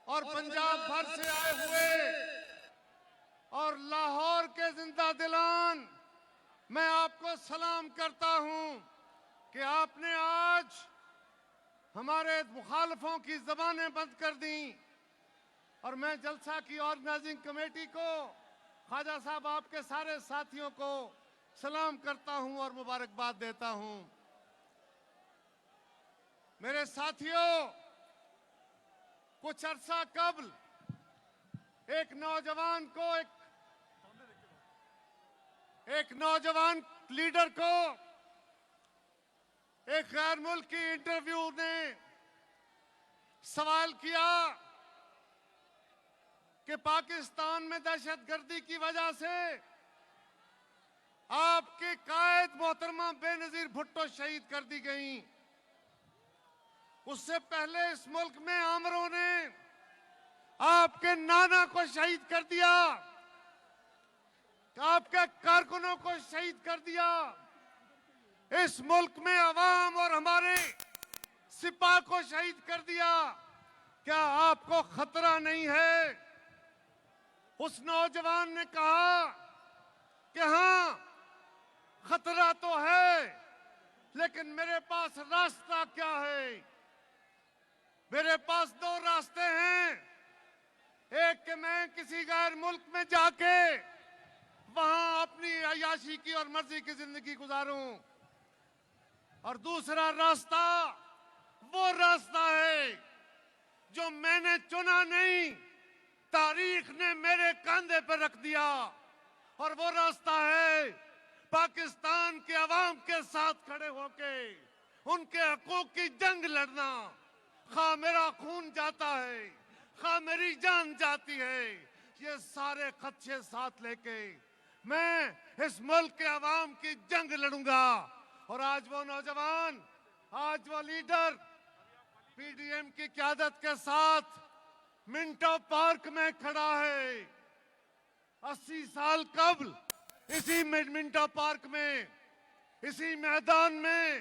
اور پنجاب بھر سے آئے ہوئے اور لاہور کے زندہ دلان، میں آپ کو سلام کرتا ہوں کہ آپ نے آج ہمارے مخالفوں کی زبانیں بند کر دیں، اور میں جلسہ کی آرگنائزنگ کمیٹی کو، خواجہ صاحب آپ کے سارے ساتھیوں کو سلام کرتا ہوں اور مبارکباد دیتا ہوں۔ میرے ساتھیوں، کچھ عرصہ قبل ایک نوجوان لیڈر کو ایک غیر ملکی انٹرویو نے سوال کیا کہ پاکستان میں دہشت گردی کی وجہ سے آپ کی قائد محترمہ بے نظیر بھٹو شہید کر دی گئیں۔ اس سے پہلے اس ملک میں آمروں نے آپ کے نانا کو شہید کر دیا، آپ کے کارکنوں کو شہید کر دیا۔ اس ملک میں عوام اور ہمارے سپاہ کو شہید کر دیا۔ کیا آپ کو خطرہ نہیں ہے؟ اس نوجوان نے کہا کہ ہاں خطرہ تو ہے، لیکن میرے پاس راستہ کیا ہے؟ میرے پاس دو راستے ہیں، ایک کہ میں کسی غیر ملک میں جا کے وہاں اپنی عیاشی کی اور مرضی کی زندگی گزاروں، اور دوسرا راستہ وہ راستہ ہے جو میں نے چنا نہیں، تاریخ نے میرے کاندھے پر رکھ دیا، اور وہ راستہ ہے پاکستان کے عوام کے ساتھ کھڑے ہو کے ان کے حقوق کی جنگ لڑنا۔ خواہ میرا خون جاتا ہے، خواہ میری جان جاتی ہے، یہ سارے خدشے ساتھ لے کے میں اس ملک کے عوام کی جنگ لڑوں گا۔ اور آج وہ نوجوان، آج وہ لیڈر پی ڈی ایم کی قیادت کے ساتھ منٹو پارک میں کھڑا ہے۔ 80 سال قبل اسی منٹو پارک میں، اسی میدان میں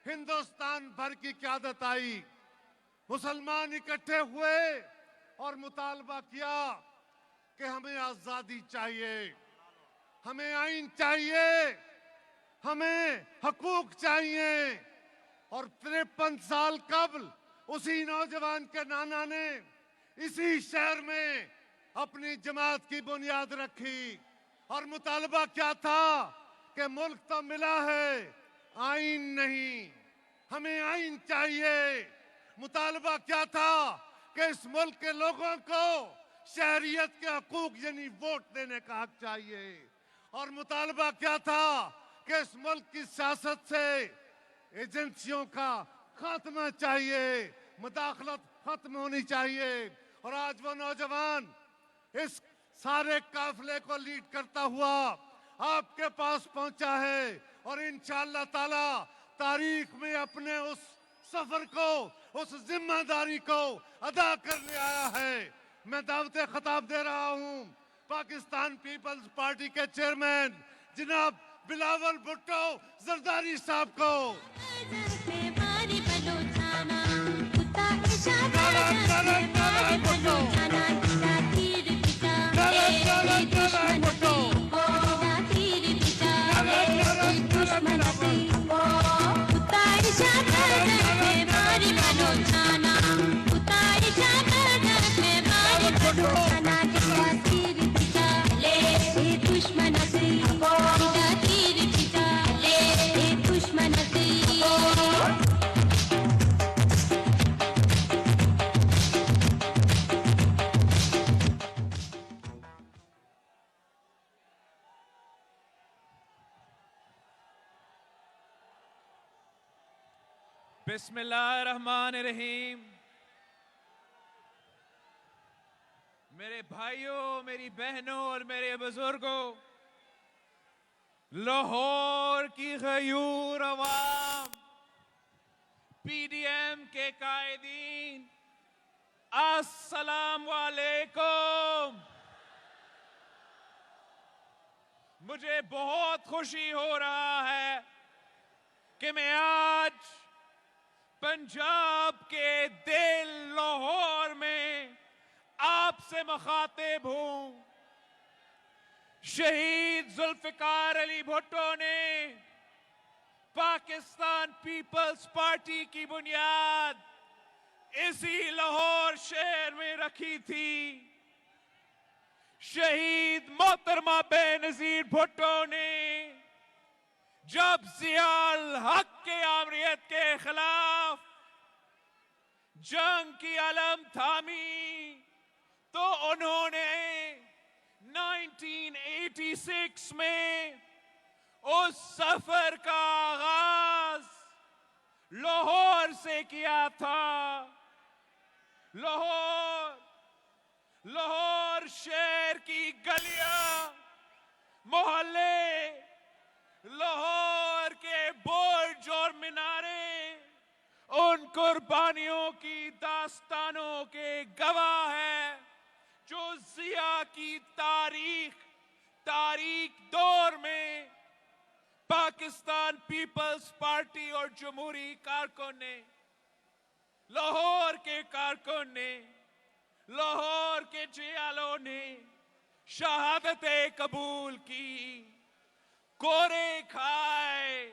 ہندوستان بھر کی قیادت آئی، مسلمان اکٹھے ہوئے اور مطالبہ کیا کہ ہمیں آزادی چاہیے، ہمیں آئین چاہیے، ہمیں حقوق چاہیے۔ اور 53 سال قبل اسی نوجوان کے نانا نے اسی شہر میں اپنی جماعت کی بنیاد رکھی، اور مطالبہ کیا تھا کہ ملک تو ملا ہے، آئین نہیں، ہمیں آئین چاہیے۔ مطالبہ کیا تھا کہ اس ملک کے لوگوں کو شہریت کے حقوق یعنی ووٹ دینے کا حق چاہیے، اور مطالبہ کیا تھا کہ اس ملک کی سیاست سے ایجنسیوں کا خاتمہ چاہیے، مداخلت ختم ہونی چاہیے۔ اور آج وہ نوجوان اس سارے قافلے کو لیڈ کرتا ہوا آپ کے پاس پہنچا ہے، اور انشاءاللہ تعالی تاریخ میں اپنے اس سفر کو، اس ذمہ داری کو ادا کرنے آیا ہے۔ میں دعوت خطاب دے رہا ہوں پاکستان پیپلز پارٹی کے چیئرمین جناب بلاول بھٹو زرداری صاحب کو۔ بسم اللہ الرحمن الرحیم۔ میرے بھائیوں، میری بہنوں اور میرے بزرگوں، لاہور کی غیور عوام، پی ڈی ایم کے قائدین، السلام علیکم۔ مجھے بہت خوشی ہو رہا ہے کہ میں آج پنجاب کے دل مخاطب ہوں. شہید ذوالفقار علی بھٹو نے پاکستان پیپلز پارٹی کی بنیاد اسی لاہور شہر میں رکھی تھی. شہید محترمہ بے نظیر بھٹو نے جب ضیاء الحق کے آمریت کے خلاف جنگ کی علم تھامی تو انہوں نے 1986 میں اس سفر کا آغاز لاہور سے کیا تھا. لاہور شہر کی گلیاں، محلے، لاہور کے برج اور میناریں ان قربانیوں کی داستانوں کے گواہ ہے جو ضیاء کی تاریخ دور میں پاکستان پیپلز پارٹی اور جمہوری کارکن نے، لاہور کے کارکن نے، لاہور کے جیالوں نے شہادتیں قبول کی، کورے کھائے،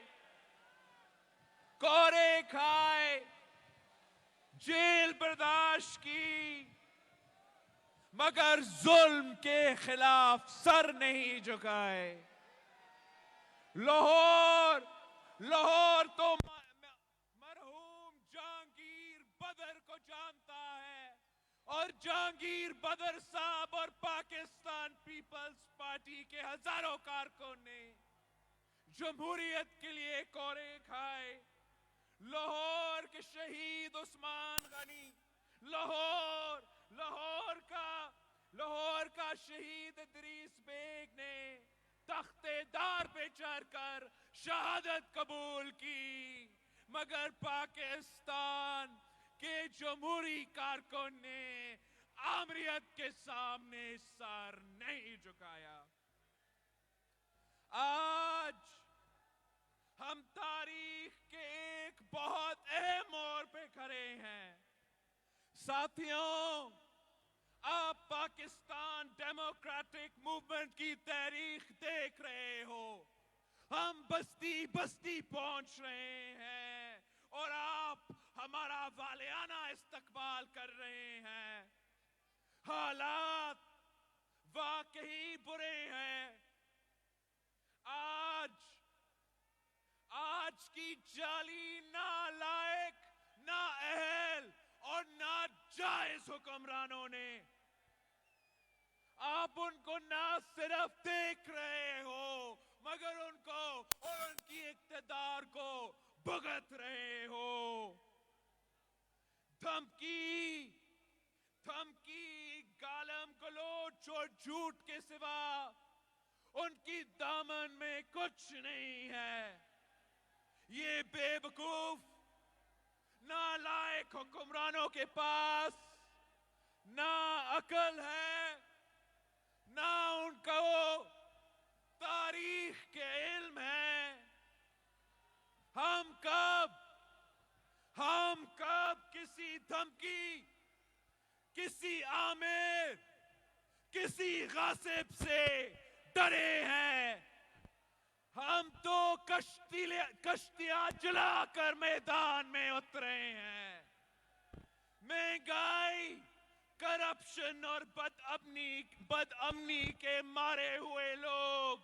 جیل برداشت کی، مگر ظلم کے خلاف سر نہیں جھکائے. لاہور تو مرحوم جہانگیر بدر کو جانتا ہے، اور جہانگیر بدر صاحب اور پاکستان پیپلز پارٹی کے ہزاروں کارکن نے جمہوریت کے لیے کورے کھائے. لاہور کے شہید عثمان غنی، لاہور کا شہید ادریس بیگ نے تختے دار پہ چڑھ کر شہادت قبول کی، مگر پاکستان کے جمہوری کارکن نے آمریت کے سامنے سر نہیں جھکایا. آج ہم تاریخ کے ایک بہت اہم موڑ پہ کھڑے ہیں. ساتھیوں، آپ پاکستان ڈیموکریٹک موومنٹ کی تاریخ دیکھ رہے ہو. ہم بستی بستی پہنچ رہے ہیں اور آپ ہمارا والیانہ استقبال کر رہے ہیں. حالات واقعی برے ہیں. آج کی جعلی نالائق، نااہل اور ناجائز حکمرانوں نے آپ ان کو نہ صرف دیکھ رہے ہو مگر ان کو اور ان کی اقتدار کو بھگت رہے ہو. دھمکی، گالم گلوچ اور جھوٹ کے سوا ان کی دامن میں کچھ نہیں ہے. یہ بے وقوف نالائق حکمرانوں کے پاس نہ عقل ہے، نہ ان کو تاریخ کے علم ہے. ہم کب کسی دھمکی، کسی آمر، کسی غاصب سے ڈرے ہیں؟ ہم تو کشتیاں جلا کر میدان میں اترے ہیں. مہنگائی، کرپشن اور بد امنی کے مارے ہوئے لوگ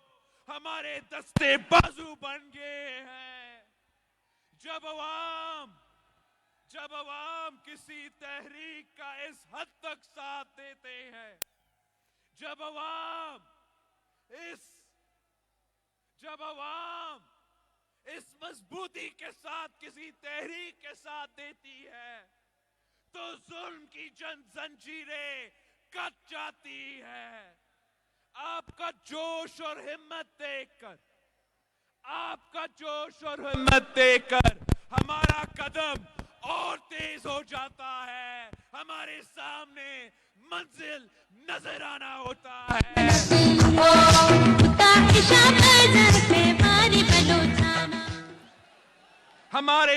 ہمارے دستے بازو بن گئے ہیں. جب عوام کسی تحریک کا اس حد تک ساتھ دیتے ہیں، جب عوام اس مضبوطی کے ساتھ کسی تحریک کے ساتھ دیتی ہے تو ظلم کی زنجیریں کٹ جاتی ہے. آپ کا جوش اور ہمت دیکھ کر ہمارا قدم اور تیز ہو جاتا ہے. ہمارے سامنے منزل نظر آنا ہوتا ہے. ہمارے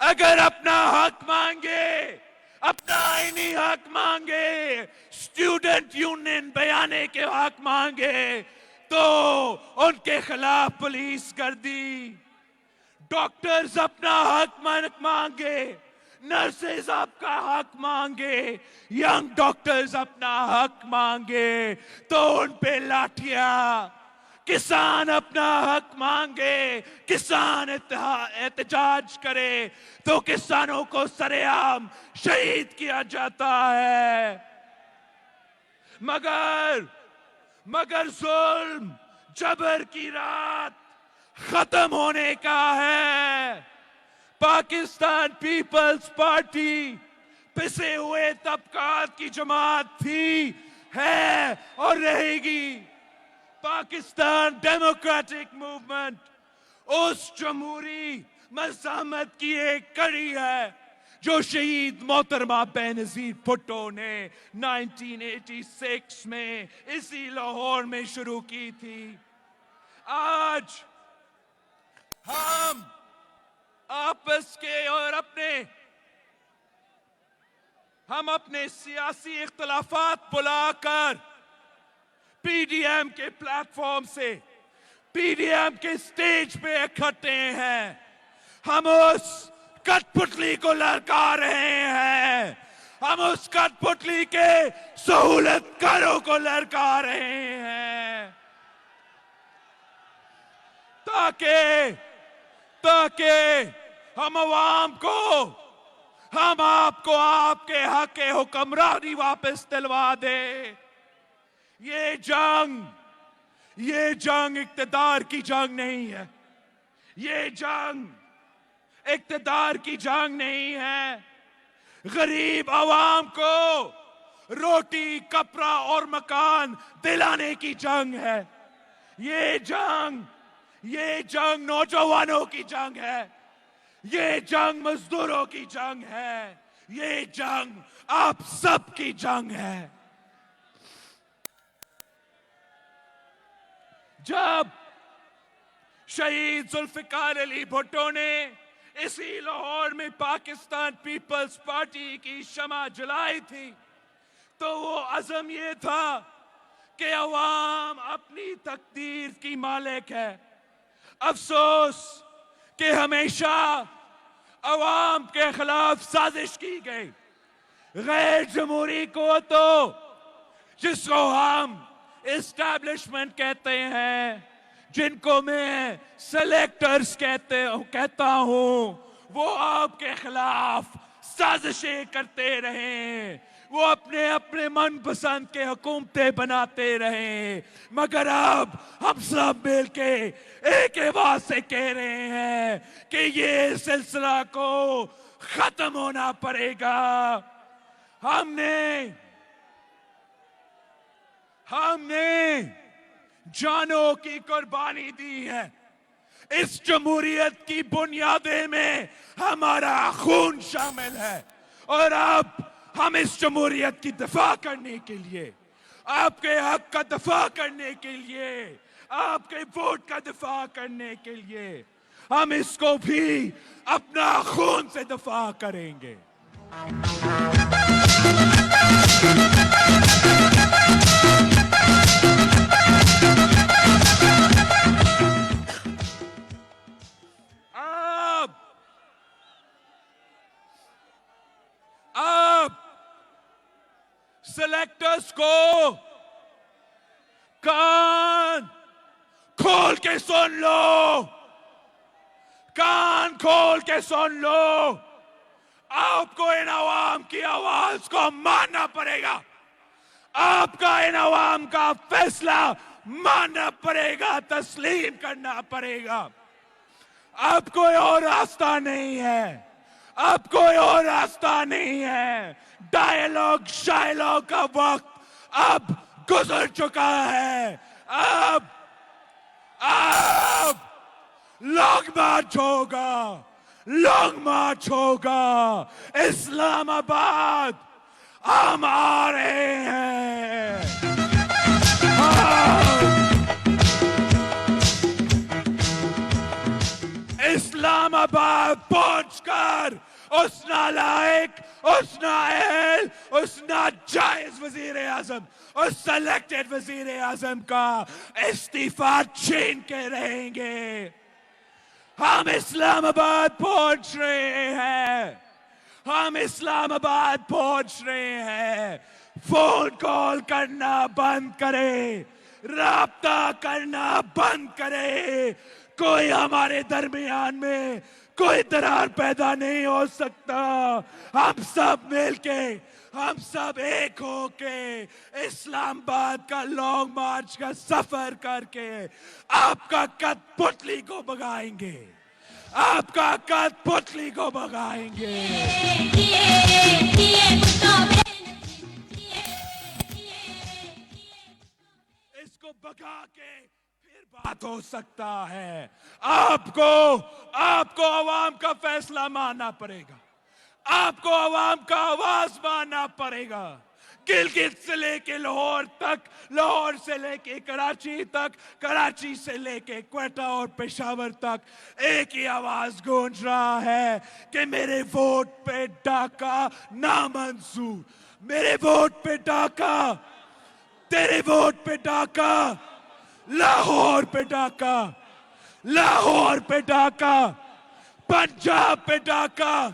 اگر اپنا حق مانگے, اپنا آئینی حق مانگے, اسٹوڈنٹ یونین بیانے کے حق مانگے, تو ان کے خلاف پولیس کر دی. ڈاکٹرز اپنا حق مانگے, نرسز آپ کا حق مانگے, ینگ ڈاکٹرز اپنا حق مانگے تو ان پہ لاٹھیاں. کسان اپنا حق مانگے, کسان احتجاج کرے تو کسانوں کو سر عام شہید کیا جاتا ہے. مگر ظلم جبر کی رات ختم ہونے کا ہے. پاکستان پیپلز پارٹی پسے ہوئے طبقات کی جماعت تھی, ہے اور رہے گی. پاکستان ڈیموکریٹک موومنٹ اس جمہوری مزاحمت کی ایک کڑی ہے جو شہید محترمہ بینظیر بھٹو نے 1986 میں اسی لاہور میں شروع کی تھی. آج ہم آپس کے اور اپنے سیاسی اختلافات بلا کر پی ڈی ایم کے پلیٹ فارم سے, پی ڈی ایم کے سٹیج پہ اکٹھے ہیں. ہم اس کٹ پتلی کو للکار رہے ہیں, ہم اس کٹ پتلی کے سہولت کاروں کو للکار رہے ہیں تاکہ ہم عوام کو, ہم آپ کو آپ کے حق حکمرانی واپس دلوا دیں. یہ جنگ اقتدار کی جنگ نہیں ہے, یہ جنگ اقتدار کی جنگ نہیں ہے. غریب عوام کو روٹی, کپڑا اور مکان دلانے کی جنگ ہے. یہ جنگ نوجوانوں کی جنگ ہے, یہ جنگ مزدوروں کی جنگ ہے, یہ جنگ آپ سب کی جنگ ہے. جب شہید ذوالفقار علی بھٹو نے اسی لاہور میں پاکستان پیپلز پارٹی کی شمع جلائی تھی تو وہ عزم یہ تھا کہ عوام اپنی تقدیر کی مالک ہے. افسوس کہ ہمیشہ عوام کے خلاف سازش کی گئی. غیر جمہوری کو تو, جس کو ہم اسٹیبلشمنٹ کہتے ہیں, جن کو میں سلیکٹرز کہتا ہوں, وہ آپ کے خلاف سازشیں کرتے رہے, وہ اپنے من پسند کے حکومتیں بناتے رہے. مگر اب ہم سب مل کے ایک آواز سے کہہ رہے ہیں کہ یہ سلسلہ کو ختم ہونا پڑے گا. ہم نے جانوں کی قربانی دی ہے. اس جمہوریت کی بنیادیں میں ہمارا خون شامل ہے, اور اب ہم اس جمہوریت کی دفاع کرنے کے لیے, آپ کے حق کا دفاع کرنے کے لیے, آپ کے ووٹ کا دفاع کرنے کے لیے ہم اس کو بھی اپنا خون سے دفاع کریں گے. اب سلیکٹرز کو کان کھول کے سن لو, کان کھول کے سن لو. آپ کو ان عوام کی آواز کو ماننا پڑے گا, آپ کا ان عوام کا فیصلہ ماننا پڑے گا, تسلیم کرنا پڑے گا. اب کوئی اور راستہ نہیں ہے, اب کوئی اور راستہ نہیں ہے. ڈائیلاگ شائلاگ کا وقت اب گزر چکا ہے. اب لانگ مارچ ہوگا, لانگ مارچ ہوگا. اسلام آباد ہم آ رہے ہیں. اسلام اسلام آباد پہنچ کر اس نالائق، اس نااہل، اس ناجائز وزیر اعظم، اس سلیکٹڈ وزیر اعظم کا استعفیٰ چھین کے رہیں گے. ہم اسلام آباد پہنچ رہے ہیں، ہم اسلام آباد پہنچ رہے ہیں. فون کال کرنا بند کرے، رابطہ کرنا بند کرے. کوئی ہمارے درمیان میں کوئی درار پیدا نہیں ہو سکتا. ہم سب مل کے، ہم سب ایک ہو کے اسلام آباد کا لانگ مارچ کا سفر کر کے آپ کا کت پتلی کو بگائیں گے، آپ کا کت پتلی کو بگائیں گے. اس کو بگا کے پھر بات ہو سکتا ہے. آپ کو عوام کا فیصلہ ماننا پڑے گا، آپ کو عوام کا آواز ماننا پڑے گا. گلگت سے لے کے لاہور تک، لاہور سے لے کے کراچی تک، کراچی سے لے کے کوئٹہ اور پشاور تک ایک ہی آواز گونج رہا ہے کہ میرے ووٹ پہ ڈاکہ نامنظور، میرے ووٹ پہ ڈاکہ، تیرے ووٹ پہ ڈاکہ، لاہور پہ ڈاکہ، لاہور پہ ڈاکہ، پنجاب پہ ڈاکہ،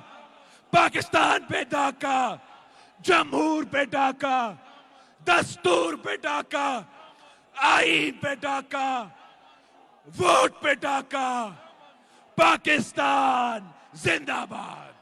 پاکستان پہ ڈاکہ، جمہور پہ ڈاکہ، دستور پہ ڈاکہ، آئین پہ ڈاکہ، ووٹ پہ ڈاکہ. پاکستان زندہ باد.